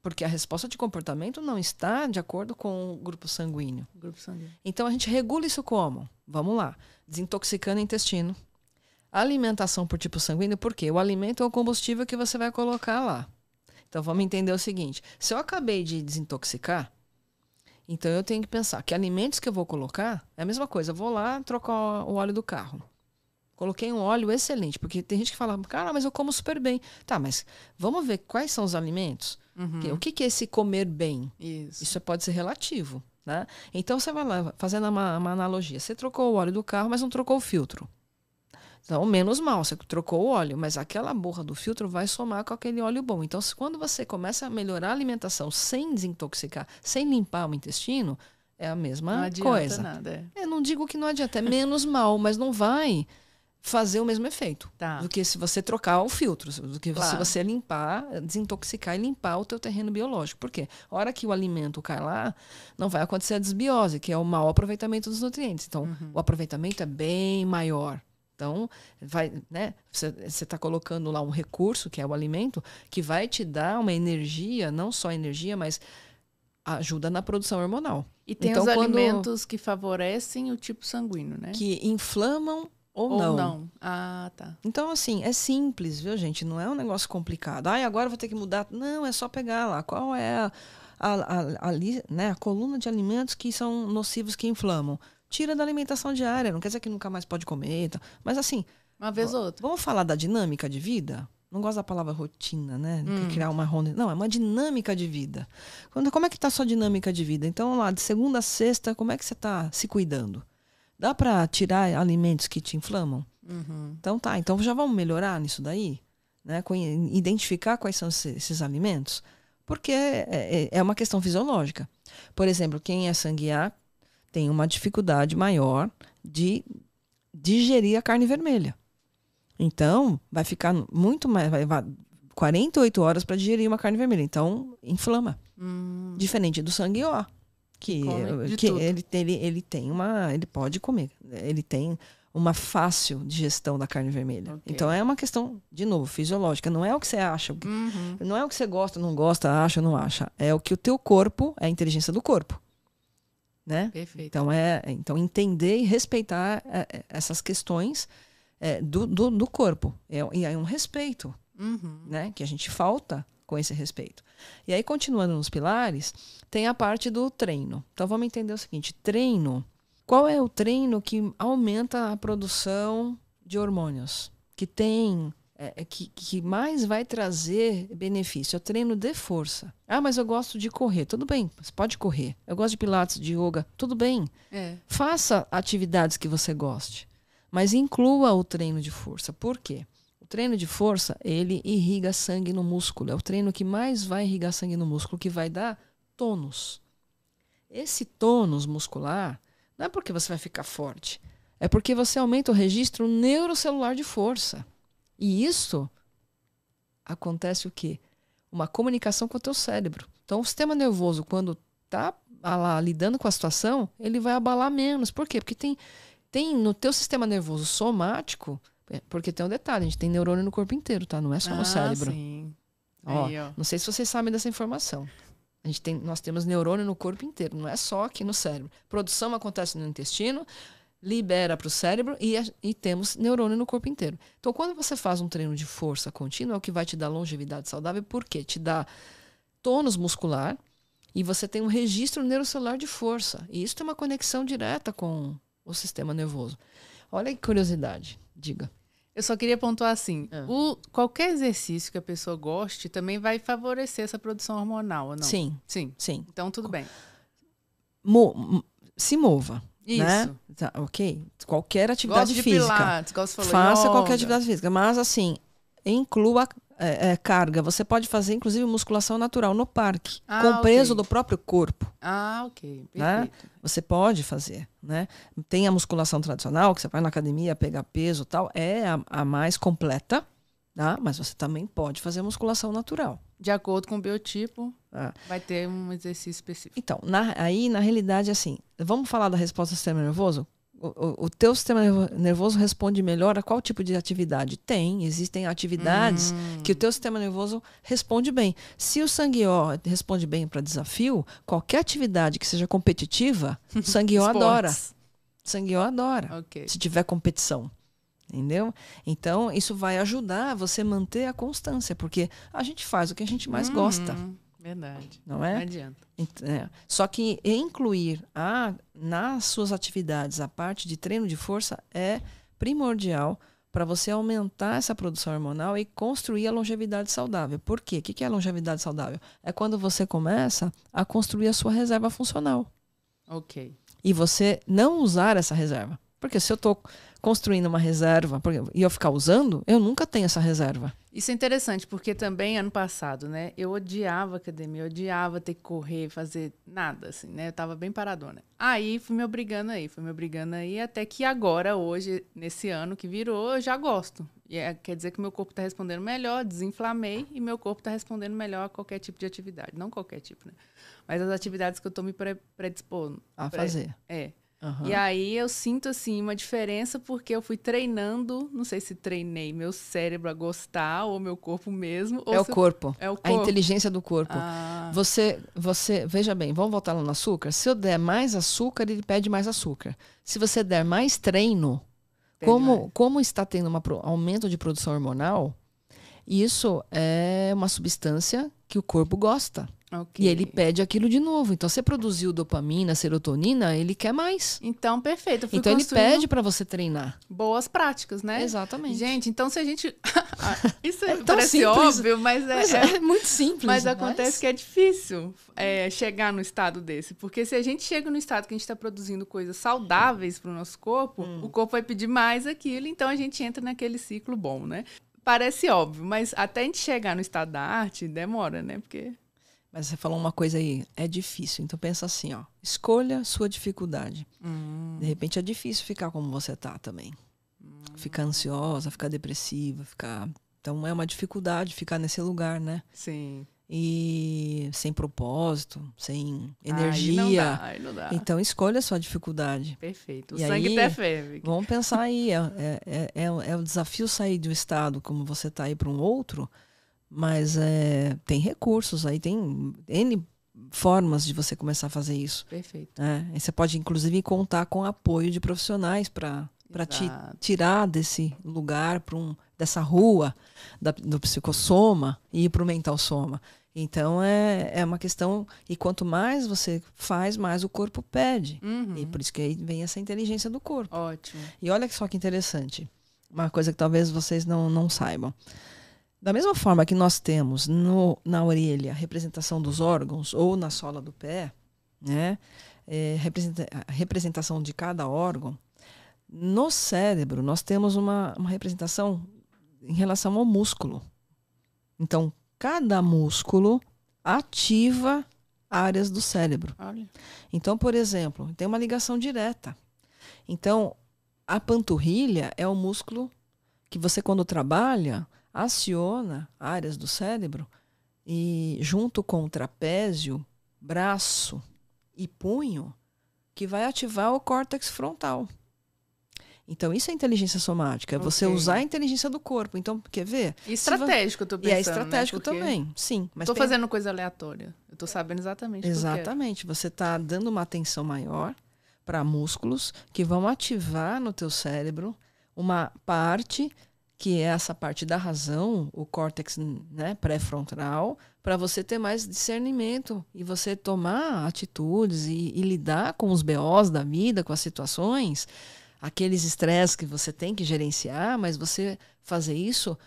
Porque a resposta de comportamento não está de acordo com o grupo sanguíneo. Então, a gente regula isso como? Vamos lá. Desintoxicando o intestino. Alimentação por tipo sanguíneo, por quê? O alimento é o combustível que você vai colocar lá. Então, vamos entender o seguinte. Se eu acabei de desintoxicar, então eu tenho que pensar que alimentos que eu vou colocar é a mesma coisa. Eu vou lá trocar o óleo do carro. Coloquei um óleo excelente, porque tem gente que fala, cara, mas eu como super bem. Tá, mas vamos ver quais são os alimentos? O que é esse comer bem? Isso pode ser relativo. Né? Então, você vai lá, fazendo uma analogia. Você trocou o óleo do carro, mas não trocou o filtro. Então, menos mal, você trocou o óleo, mas aquela borra do filtro vai somar com aquele óleo bom. Então, quando você começa a melhorar a alimentação sem desintoxicar, sem limpar o intestino, é a mesma coisa. Não adianta nada. Eu não digo que não adianta, é menos mal, mas não vai fazer o mesmo efeito. Tá. Do que se você trocar o filtro, do que Claro. se você limpar, desintoxicar e limpar o teu terreno biológico. Por quê? A hora que o alimento cai lá, não vai acontecer a desbiose, que é o mau aproveitamento dos nutrientes. Então, o aproveitamento é bem maior. Então, vai, né? Você está colocando lá um recurso, que é o alimento, que vai te dar uma energia, não só energia, mas ajuda na produção hormonal. E tem então, os alimentos que favorecem o tipo sanguíneo, né? Que inflamam ou não. Ah, tá. Então, assim, é simples, viu, gente? Não é um negócio complicado. Agora eu vou ter que mudar. Não, é só pegar lá. Qual é a coluna de alimentos que são nocivos, que inflamam? Tira da alimentação diária. Não quer dizer que nunca mais pode comer. Tá? Mas, assim... Uma vez ou outra. Vamos falar da dinâmica de vida? Não gosto da palavra rotina, né? Criar uma ronda. Não, é uma dinâmica de vida. Como é que está a sua dinâmica de vida? Então, lá, de segunda a sexta, como é que você está se cuidando? Dá para tirar alimentos que te inflamam? Então tá, então já vamos melhorar nisso daí? Né? Identificar quais são esses alimentos? Porque é uma questão fisiológica. Por exemplo, quem é sangue A tem uma dificuldade maior de digerir a carne vermelha. Então, vai ficar muito mais... Vai 48 horas para digerir uma carne vermelha. Então, inflama. Diferente do sangue O. Que ele pode comer, ele tem uma fácil digestão da carne vermelha. Okay. Então é uma questão, de novo, fisiológica. Não é o que você acha, não é o que você gosta, não gosta, acha, não acha. É o que o teu corpo, é a inteligência do corpo, né? Perfeito. Então entender e respeitar essas questões do corpo. E é um respeito, né? Que a gente falta com esse respeito. E aí, continuando nos pilares, tem a parte do treino. Então, vamos entender o seguinte. Treino. Qual é o treino que aumenta a produção de hormônios? Que tem... que mais vai trazer benefício? É o treino de força. Ah, mas eu gosto de correr. Tudo bem, você pode correr. Eu gosto de pilates, de yoga. Tudo bem. Faça atividades que você goste. Mas inclua o treino de força. Por quê? O treino de força, ele irriga sangue no músculo. É o treino que mais vai irrigar sangue no músculo, que vai dar tônus. Esse tônus muscular não é porque você vai ficar forte. É porque você aumenta o registro neurocelular de força. E isso acontece o quê? Uma comunicação com o teu cérebro. Então, o sistema nervoso, quando está lá lidando com a situação, ele vai abalar menos. Por quê? Porque tem no teu sistema nervoso somático... Porque tem um detalhe, a gente tem neurônio no corpo inteiro, tá? Não é só no cérebro. Sim. Ó, Aí, ó. Não sei se vocês sabem dessa informação. Nós temos neurônio no corpo inteiro, não é só aqui no cérebro. Produção acontece no intestino, libera para o cérebro e temos neurônio no corpo inteiro. Então, quando você faz um treino de força contínua, é o que vai te dar longevidade saudável, porque te dá tônus muscular e você tem um registro neurocelular de força. E isso tem uma conexão direta com o sistema nervoso. Olha que curiosidade, diga. Eu só queria pontuar assim, qualquer exercício que a pessoa goste também vai favorecer essa produção hormonal, ou não? Sim. Então, tudo bem. Se mova. Isso. Né? Tá, ok? Qualquer atividade física. Pilates, igual você falou, faça yoga. qualquer atividade física. Mas, assim, inclua carga. Você pode fazer, inclusive, musculação natural no parque. Com peso do próprio corpo. Ah, ok. Perfeito. Né? Você pode fazer. Né? Tem a musculação tradicional, que você vai na academia pegar peso e tal. É a mais completa. Tá? Mas você também pode fazer musculação natural. De acordo com o biotipo, vai ter um exercício específico. Então, na realidade, assim, vamos falar da resposta do sistema nervoso? O teu sistema nervoso responde melhor a qual tipo de atividade? Existem atividades que o teu sistema nervoso responde bem. Se o sangue O responde bem para desafio, qualquer atividade que seja competitiva, o sangue O adora. Sangue O adora, Okay. Se tiver competição. Entendeu? Então, isso vai ajudar você a manter a constância, porque a gente faz o que a gente mais gosta. Verdade. Não é? Não adianta. Só que incluir nas suas atividades a parte de treino de força é primordial para você aumentar essa produção hormonal e construir a longevidade saudável. Por quê? O que é a longevidade saudável? É quando você começa a construir a sua reserva funcional. Ok. E você não usar essa reserva. Porque se eu estou construindo uma reserva e eu ficar usando, eu nunca tenho essa reserva. Isso é interessante, porque também ano passado, né, eu odiava academia, eu odiava ter que correr, fazer nada, assim, né, eu tava bem paradona. Aí fui me obrigando aí, até que agora, hoje, nesse ano que virou, eu já gosto. E quer dizer que meu corpo tá respondendo melhor, desinflamei, e meu corpo tá respondendo melhor a qualquer tipo de atividade. Não qualquer tipo, né, mas as atividades que eu tô me predispondo. A fazer. Uhum. E aí eu sinto, assim, uma diferença porque eu fui treinando, não sei se treinei meu cérebro a gostar ou meu corpo mesmo. Ou o corpo. É o corpo. A inteligência do corpo. Você, veja bem, vamos voltar lá no açúcar. Se eu der mais açúcar, ele pede mais açúcar. Se você der mais treino, como está tendo um aumento de produção hormonal, isso é uma substância que o corpo gosta. Okay. E ele pede aquilo de novo. Então, você produziu dopamina, serotonina, ele quer mais. Então, perfeito. Então, ele pede para você treinar. Boas práticas, né? Exatamente. Gente, então se a gente... Isso parece simples, óbvio, mas é muito simples. Mas acontece que é difícil chegar no estado desse. Porque se a gente chega no estado que a gente está produzindo coisas saudáveis para o nosso corpo, o corpo vai pedir mais aquilo. Então, a gente entra naquele ciclo bom, né? Parece óbvio, mas até a gente chegar no estado da arte, demora, né? Porque... Mas você falou uma coisa aí, é difícil. Então pensa assim, ó, escolha sua dificuldade. De repente é difícil ficar como você tá também. Ficar ansiosa, ficar depressiva, Então é uma dificuldade ficar nesse lugar, né? Sim. E sem propósito, sem energia. Aí não dá. Então escolha a sua dificuldade. Perfeito. O sangue até ferve. Vamos pensar aí, é um desafio sair de um estado como você tá aí para um outro. Mas tem recursos aí, tem N formas de você começar a fazer isso. Perfeito. E você pode, inclusive, contar com apoio de profissionais para te tirar desse lugar, dessa rua do psicossoma e ir para o mental soma. Então, é uma questão... E quanto mais você faz, mais o corpo pede. E por isso que aí vem essa inteligência do corpo. Ótimo. E olha só que interessante. Uma coisa que talvez vocês não saibam. Da mesma forma que nós temos na orelha a representação dos órgãos ou na sola do pé, né, a representação de cada órgão, no cérebro nós temos uma representação em relação ao músculo. Então, cada músculo ativa áreas do cérebro. Olha. Então, por exemplo, tem uma ligação direta. Então, a panturrilha é o músculo que você, quando trabalha, aciona áreas do cérebro e junto com o trapézio, braço e punho, que vai ativar o córtex frontal. Então, isso é inteligência somática, é você usar a inteligência do corpo. Então, quer ver? Estratégico, eu tô pensando. E é estratégico, né? Também, sim. Mas tô fazendo coisa aleatória. Eu tô sabendo exatamente. Exatamente. Você tá dando uma atenção maior para músculos que vão ativar no teu cérebro uma parte... que é essa parte da razão, o córtex, né, pré-frontal, para você ter mais discernimento e você tomar atitudes e lidar com os BOs da vida, com as situações, aqueles estresses que você tem que gerenciar, mas você fazer isso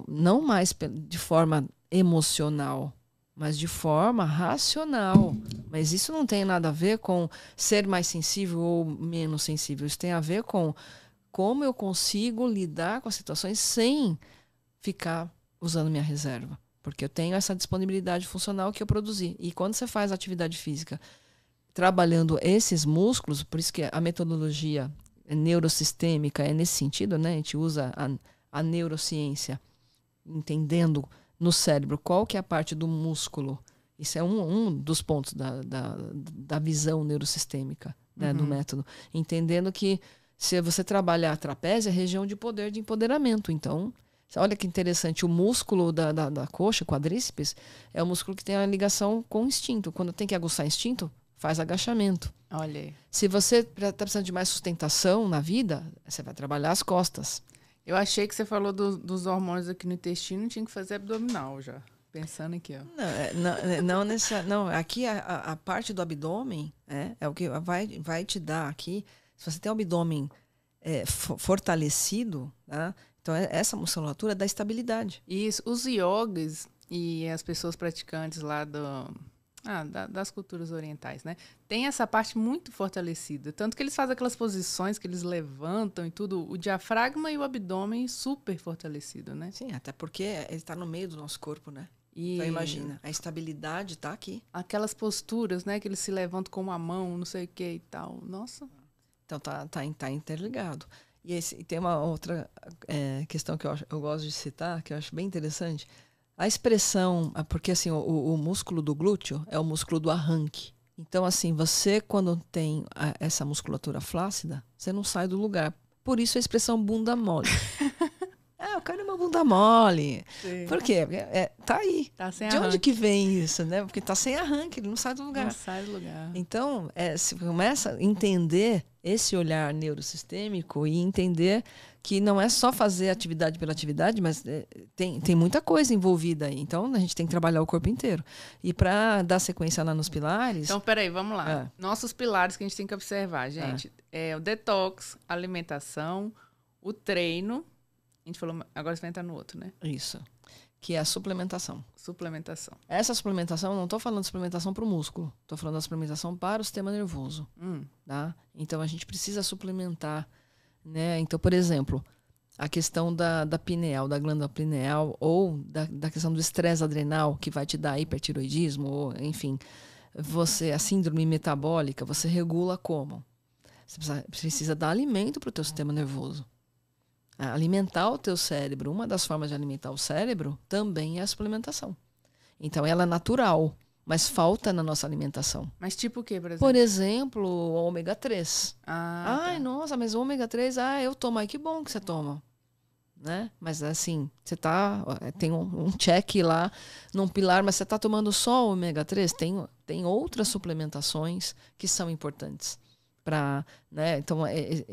não mais de forma emocional, mas de forma racional. Mas isso não tem nada a ver com ser mais sensível ou menos sensível, isso tem a ver com como eu consigo lidar com as situações sem ficar usando minha reserva. Porque eu tenho essa disponibilidade funcional que eu produzi. E quando você faz atividade física trabalhando esses músculos, por isso que a metodologia neurosistêmica é nesse sentido, né? A gente usa a neurociência, entendendo no cérebro qual que é a parte do músculo. Isso é um dos pontos da visão neurosistêmica, né, do método. Entendendo que se você trabalhar a trapézio, é região de poder, de empoderamento. Então, olha que interessante, o músculo da coxa, quadríceps, é o músculo que tem a ligação com o instinto. Quando tem que aguçar instinto, faz agachamento. Olha aí. Se você está precisando de mais sustentação na vida, você vai trabalhar as costas. Eu achei que você falou dos hormônios aqui no intestino, tinha que fazer abdominal já. Pensando aqui, ó. Não, aqui a parte do abdômen é o que vai te dar aqui. Se você tem o abdômen fortalecido, tá? Então essa musculatura dá estabilidade. Isso, os yogis e as pessoas praticantes lá Das culturas orientais, né? Tem essa parte muito fortalecida. Tanto que eles fazem aquelas posições que eles levantam e tudo. O diafragma e o abdômen super fortalecido, né? Sim, até porque ele está no meio do nosso corpo, né? Então imagina, a estabilidade está aqui. Aquelas posturas, né? Que eles se levantam com uma mão, não sei o que e tal. Nossa. Então tá interligado. E tem uma outra questão que eu gosto de citar, que eu acho bem interessante. A expressão, porque assim, o músculo do glúteo é o músculo do arranque. Então, assim, você quando tem essa musculatura flácida, você não sai do lugar. Por isso a expressão bunda mole. Eu quero uma bunda mole. Sim. Por quê? Tá aí. Tá sem de arranque. Onde que vem isso, né? Porque tá sem arranque, ele não sai do lugar. Não sai do lugar. Então, se começa a entender esse olhar neurosistêmico e entender que não é só fazer atividade pela atividade, mas tem muita coisa envolvida aí. Então, a gente tem que trabalhar o corpo inteiro. E para dar sequência lá nos pilares... Então, peraí, vamos lá. Nossos pilares que a gente tem que observar, gente. É o detox, a alimentação, o treino... A gente falou, agora você vai entrar no outro, né? Isso. Que é a suplementação. Suplementação. Essa suplementação, não estou falando de suplementação para o músculo. Estou falando da suplementação para o sistema nervoso. Tá? Então, a gente precisa suplementar. Né? Então, por exemplo, a questão da pineal, da glândula pineal, ou da questão do estresse adrenal, que vai te dar hipertiroidismo, ou, enfim, a síndrome metabólica, você regula como? Você precisa dar alimento para o teu sistema nervoso. Alimentar o teu cérebro, uma das formas de alimentar o cérebro também é a suplementação. Então, ela é natural, mas falta na nossa alimentação. Mas tipo o quê, por exemplo? Por exemplo, o ômega 3. Tá. Nossa, mas o ômega 3, eu tomo. Ai, que bom que você toma. Né? Mas assim, você tem um check lá num pilar, mas você está tomando só o ômega 3? Tem outras suplementações que são importantes. Né? Então,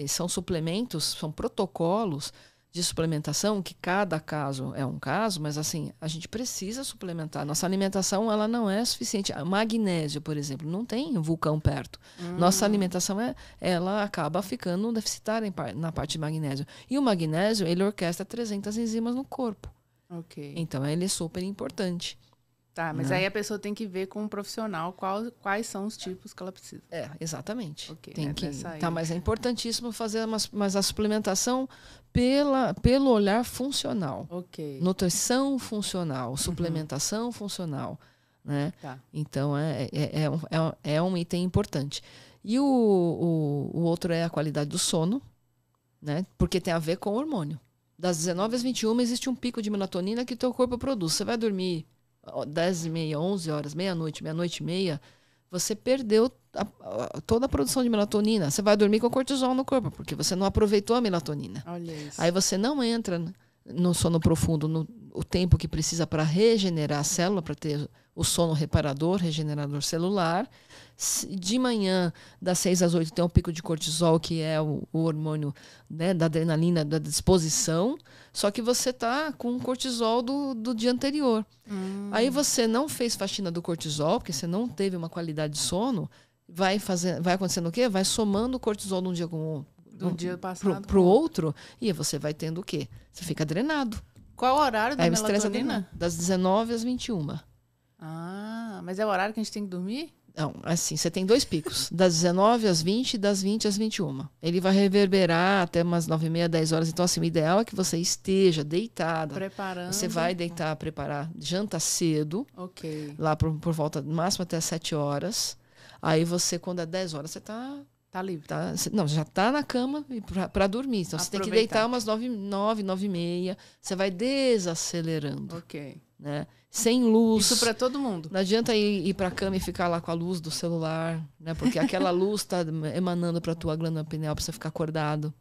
são suplementos, são protocolos de suplementação, que cada caso é um caso, mas assim, a gente precisa suplementar. Nossa alimentação, ela não é suficiente. Magnésio, por exemplo, não tem vulcão perto. Nossa alimentação, ela acaba ficando deficitária na parte de magnésio. E o magnésio, ele orquestra 300 enzimas no corpo. Ok. Então, ele é super importante. Tá, mas aí a pessoa tem que ver com um profissional quais são os tipos que ela precisa. Exatamente. Okay, tem que, mas é importantíssimo fazer mas a suplementação pelo olhar funcional. Ok. Nutrição funcional, suplementação funcional. Né? Tá. Então, é um item importante. E o outro é a qualidade do sono, né? Porque tem a ver com o hormônio. Das 19 às 21 existe um pico de melatonina que o teu corpo produz. Você vai dormir 10h30, 11 horas, meia-noite e meia, você perdeu toda a produção de melatonina. Você vai dormir com cortisol no corpo, porque você não aproveitou a melatonina. Olha isso. Aí você não entra no sono profundo, o tempo que precisa para regenerar a célula, para ter o sono reparador, regenerador celular. De manhã, das 6 às 8, tem um pico de cortisol, que é o hormônio, né, da adrenalina, da disposição. Só que você está com o cortisol do dia anterior. Aí você não fez faxina do cortisol, porque você não teve uma qualidade de sono. Vai acontecendo o quê? Vai somando o cortisol de um dia com do dia passado para o outro, e você vai tendo o quê? Você fica drenado. Qual o horário da melatonina? Das 19 às 21. Mas é o horário que a gente tem que dormir? Não, assim, você tem 2 picos. Das 19 às 20 e das 20 às 21. Ele vai reverberar até umas 9h30, 10 horas. Então, assim, o ideal é que você esteja deitada. Preparando. Você vai deitar, preparar janta cedo. Ok. Lá por volta, no máximo até 7 horas. Aí você, quando é 10 horas, você tá livre. Não, já tá na cama para dormir. Então, você tem que deitar umas 9h30. Você vai desacelerando. Ok. Né? Sem luz. Isso para todo mundo. Não adianta ir para a cama e ficar lá com a luz do celular, né? Porque aquela luz está emanando para a tua glândula pineal para você ficar acordado.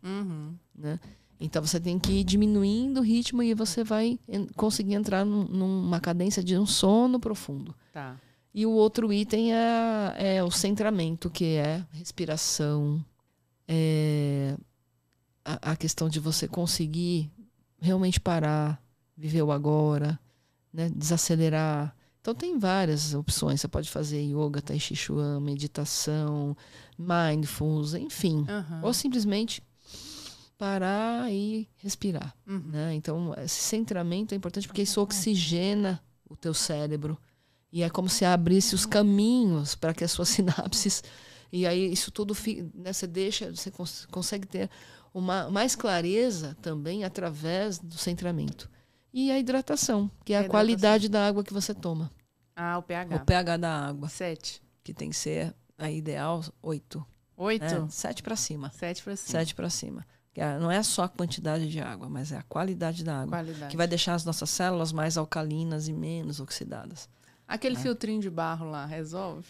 Né? Então você tem que ir diminuindo o ritmo e você vai conseguir entrar numa cadência de um sono profundo. Tá. E o outro item é o centramento, que é respiração, a questão de você conseguir realmente parar, viver o agora, né? Desacelerar. Então tem várias opções. Você pode fazer yoga, tai chi chuan, meditação, mindfulness, enfim. Ou simplesmente parar e respirar. Né? Então esse centramento é importante porque isso oxigena o teu cérebro. E é como se abrisse os caminhos para que as suas sinapses... E aí isso tudo, né, você consegue ter mais clareza também através do centramento. E a hidratação, que é a qualidade da água que você toma. Ah, o pH. O pH da água. 7. Que tem que ser, a ideal, 8. 8? 7 para cima. 7 para cima. 7 para cima. Não é só a quantidade de água, mas é a qualidade da água. Que vai deixar as nossas células mais alcalinas e menos oxidadas. Aquele filtrinho de barro lá, resolve?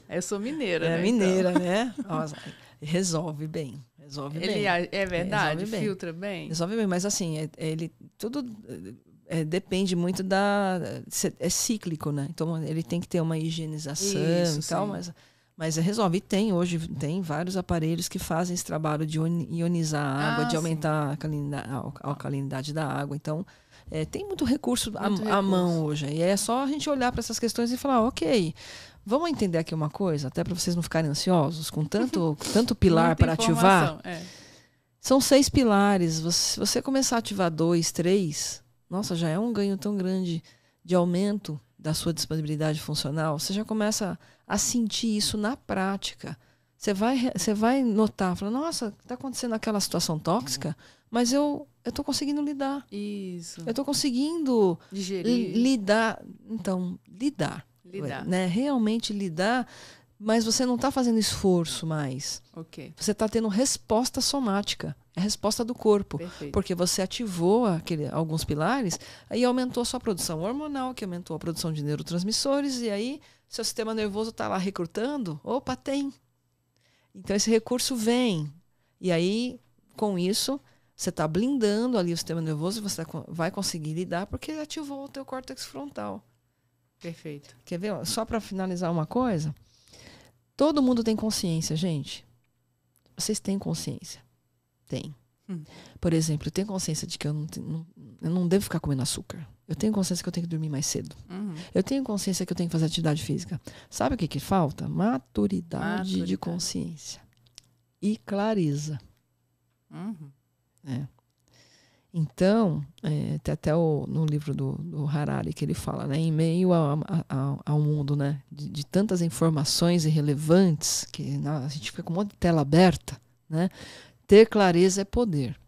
Eu sou mineira, né? Mineira, então. né? Nossa, resolve bem. Resolve bem. É verdade? Resolve bem. Filtra bem? Resolve bem, mas assim, ele tudo depende muito é cíclico, né? Então ele tem que ter uma higienização e tal, mas resolve. E hoje tem vários aparelhos que fazem esse trabalho de ionizar a água, de aumentar a alcalinidade da água. Então, tem muito recurso à mão hoje. E é só a gente olhar para essas questões e falar, ok, vamos entender aqui uma coisa, até para vocês não ficarem ansiosos, com tanto pilar para ativar. São 6 pilares. Se você começar a ativar 2, 3, nossa, já é um ganho tão grande de aumento da sua disponibilidade funcional. Você já começa a sentir isso na prática. Você vai notar, falando, nossa, está acontecendo aquela situação tóxica, mas eu estou conseguindo lidar. Isso. Eu estou conseguindo lidar. Então, lidar. Né? Realmente lidar, mas você não está fazendo esforço mais. Okay. Você está tendo resposta somática. É a resposta do corpo. Perfeito. Porque você ativou alguns pilares, aí aumentou a sua produção hormonal, que aumentou a produção de neurotransmissores, e aí seu sistema nervoso está lá recrutando. Opa, tem. Então esse recurso vem. E aí, com isso, você está blindando ali o sistema nervoso e você vai conseguir lidar porque ativou o teu córtex frontal. Perfeito. Quer ver? Só para finalizar uma coisa. Todo mundo tem consciência, gente. Vocês têm consciência? Tem. Por exemplo, eu tenho consciência de que eu não devo ficar comendo açúcar. Eu tenho consciência que eu tenho que dormir mais cedo. Eu tenho consciência que eu tenho que fazer atividade física. Sabe o que falta? Maturidade de consciência. E clareza. Então, tem até no livro do Harari que ele fala, né, em meio ao mundo, né, de tantas informações irrelevantes, que a gente fica com um monte de tela aberta, né, ter clareza é poder.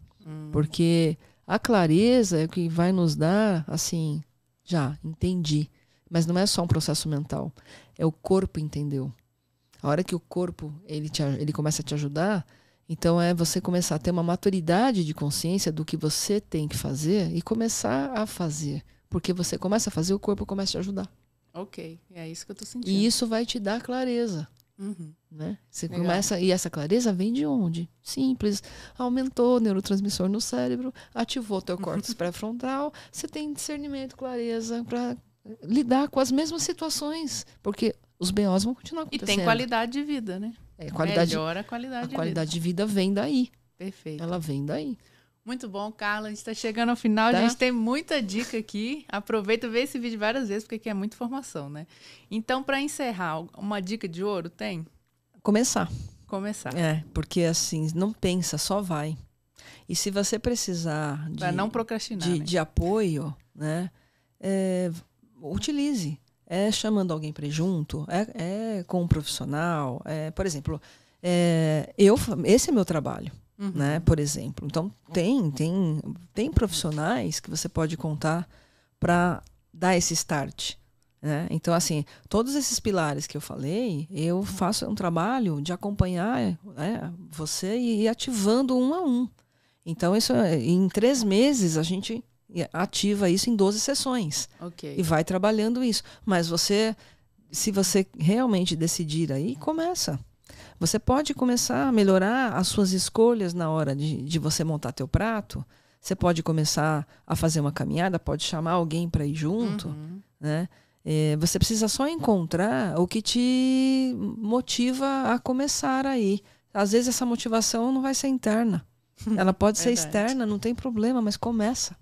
Porque a clareza é o que vai nos dar, assim, já, entendi. Mas não é só um processo mental, é o corpo entendeu. A hora que o corpo ele começa a te ajudar, então é você começar a ter uma maturidade de consciência do que você tem que fazer e começar a fazer. Porque você começa a fazer, o corpo começa a te ajudar. Ok, é isso que eu estou sentindo. E isso vai te dar clareza. Né? Você começa, e essa clareza vem de onde? Simples. Aumentou o neurotransmissor no cérebro, ativou teu córtex pré-frontal, você tem discernimento, clareza para lidar com as mesmas situações. Porque os BOs vão continuar acontecendo. E tem qualidade de vida, né? Melhora a qualidade de vida. A qualidade de vida vem daí. Perfeito. Ela vem daí. Muito bom, Carla. A gente está chegando ao final. A gente tem muita dica aqui. Aproveita e vê esse vídeo várias vezes, porque aqui é muita informação, né? Então, para encerrar, uma dica de ouro tem? Começar. Porque assim, não pensa, só vai. E se você precisar para não procrastinar, de apoio, né? Utilize. Chamando alguém para ir junto, com um profissional. Por exemplo, esse é meu trabalho. Né, por exemplo. Então, tem profissionais que você pode contar para dar esse start. Né? Então, assim, todos esses pilares que eu falei, eu faço um trabalho de acompanhar você e ir ativando um a um. Então, isso, em 3 meses, a gente ativa isso em 12 sessões. Okay. E vai trabalhando isso. Mas se você realmente decidir aí, começa. Você pode começar a melhorar as suas escolhas na hora de você montar teu prato. Você pode começar a fazer uma caminhada, pode chamar alguém para ir junto. Né? Você precisa só encontrar o que te motiva a começar aí. Às vezes essa motivação não vai ser interna. Ela pode ser externa, não tem problema, mas começa.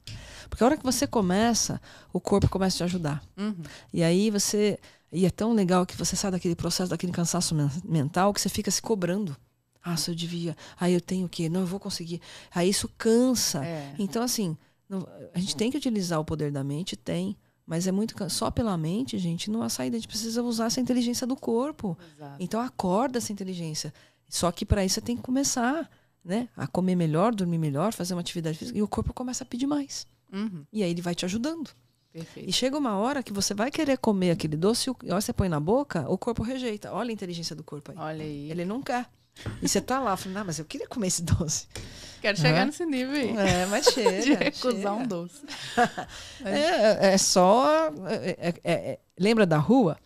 Porque a hora que você começa, o corpo começa a te ajudar. E aí E é tão legal que você sai daquele processo, daquele cansaço mental, que você fica se cobrando. Ah, se eu devia. Aí eu tenho o quê? Não, eu vou conseguir. Aí isso cansa. Então, assim, a gente tem que utilizar o poder da mente, Mas é muito só pela mente, gente, não há saída. A gente precisa usar essa inteligência do corpo. Exato. Então acorda essa inteligência. Só que para isso você tem que começar, né, a comer melhor, dormir melhor, fazer uma atividade física, e o corpo começa a pedir mais. E aí ele vai te ajudando. Perfeito. E chega uma hora que você vai querer comer aquele doce, e você põe na boca, o corpo rejeita. Olha a inteligência do corpo aí. Olha aí. Ele não quer. E você tá lá, falando, mas eu queria comer esse doce. Quero chegar nesse nível aí. Mas chega. De recusar um doce. É só... lembra da rua?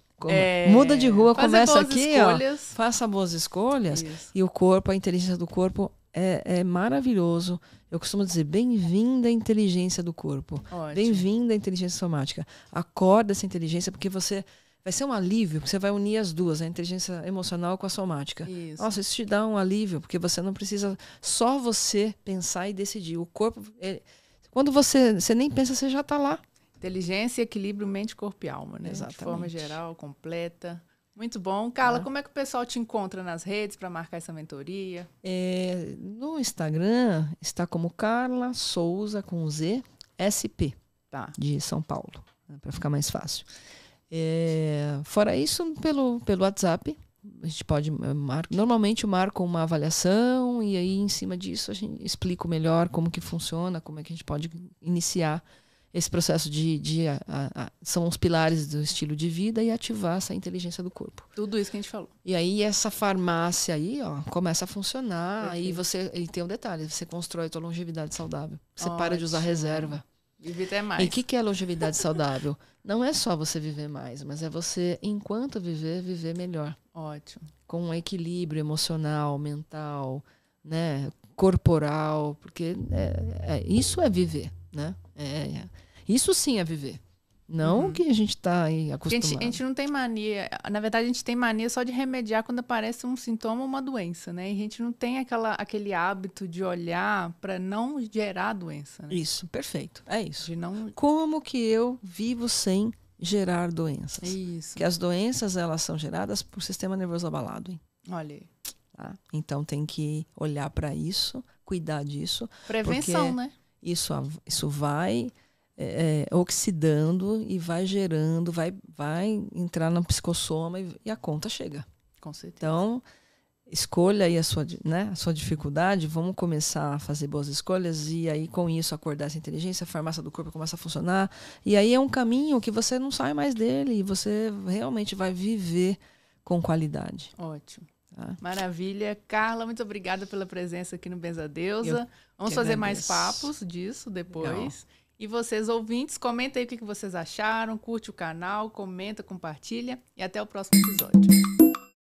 Muda de rua, começa aqui, ó, faça boas escolhas. Isso. E o corpo, a inteligência do corpo é maravilhoso. Eu costumo dizer, bem-vinda à inteligência do corpo. Bem-vinda à inteligência somática. Acorda essa inteligência, porque você vai ser um alívio, porque você vai unir as duas, a inteligência emocional com a somática. Isso. Nossa, isso te dá um alívio, porque você não precisa só você pensar e decidir. O corpo, quando você nem pensa, você já está lá. Inteligência, equilíbrio, mente, corpo e alma, né? Exatamente. De forma geral, completa. Muito bom. Carla, como é que o pessoal te encontra nas redes para marcar essa mentoria? No Instagram está como Carla Souza com Z, SP, de São Paulo, para ficar mais fácil. Fora isso, pelo WhatsApp, a gente pode normalmente eu marco uma avaliação e aí em cima disso a gente explica melhor como que funciona, como é que a gente pode iniciar esse processo são os pilares do estilo de vida e ativar essa inteligência do corpo. Tudo isso que a gente falou. E aí essa farmácia aí, ó, começa a funcionar. Aí e tem um detalhe, você constrói a tua longevidade saudável. Você para de usar reserva. Viver até mais. E o que é longevidade saudável? Não é só você viver mais, mas é você, enquanto viver melhor. Ótimo. Com um equilíbrio emocional, mental, né, corporal, porque isso é viver, né? Isso sim é viver. Não o que a gente está aí acostumado. A gente não tem mania. Na verdade, a gente tem mania só de remediar quando aparece um sintoma ou uma doença, né? E a gente não tem aquele hábito de olhar para não gerar doença. Né? Isso, perfeito. É isso. De não... Como que eu vivo sem gerar doenças? Isso. Porque as doenças, elas são geradas por sistema nervoso abalado. Hein? Olha aí. Tá? Então tem que olhar para isso, cuidar disso. Prevenção, né? Isso vai oxidando e vai gerando, vai entrar no psicossoma e a conta chega. Com certeza. Então, escolha aí a sua dificuldade, vamos começar a fazer boas escolhas e aí com isso acordar essa inteligência, a farmácia do corpo começa a funcionar e aí é um caminho que você não sai mais dele e você realmente vai viver com qualidade. Ótimo. Maravilha. Carla, muito obrigada pela presença aqui no Benza Deusa. Vamos fazer mais papos disso depois. Legal. E vocês, ouvintes, comentem aí o que vocês acharam, curte o canal, comenta, compartilha e até o próximo episódio.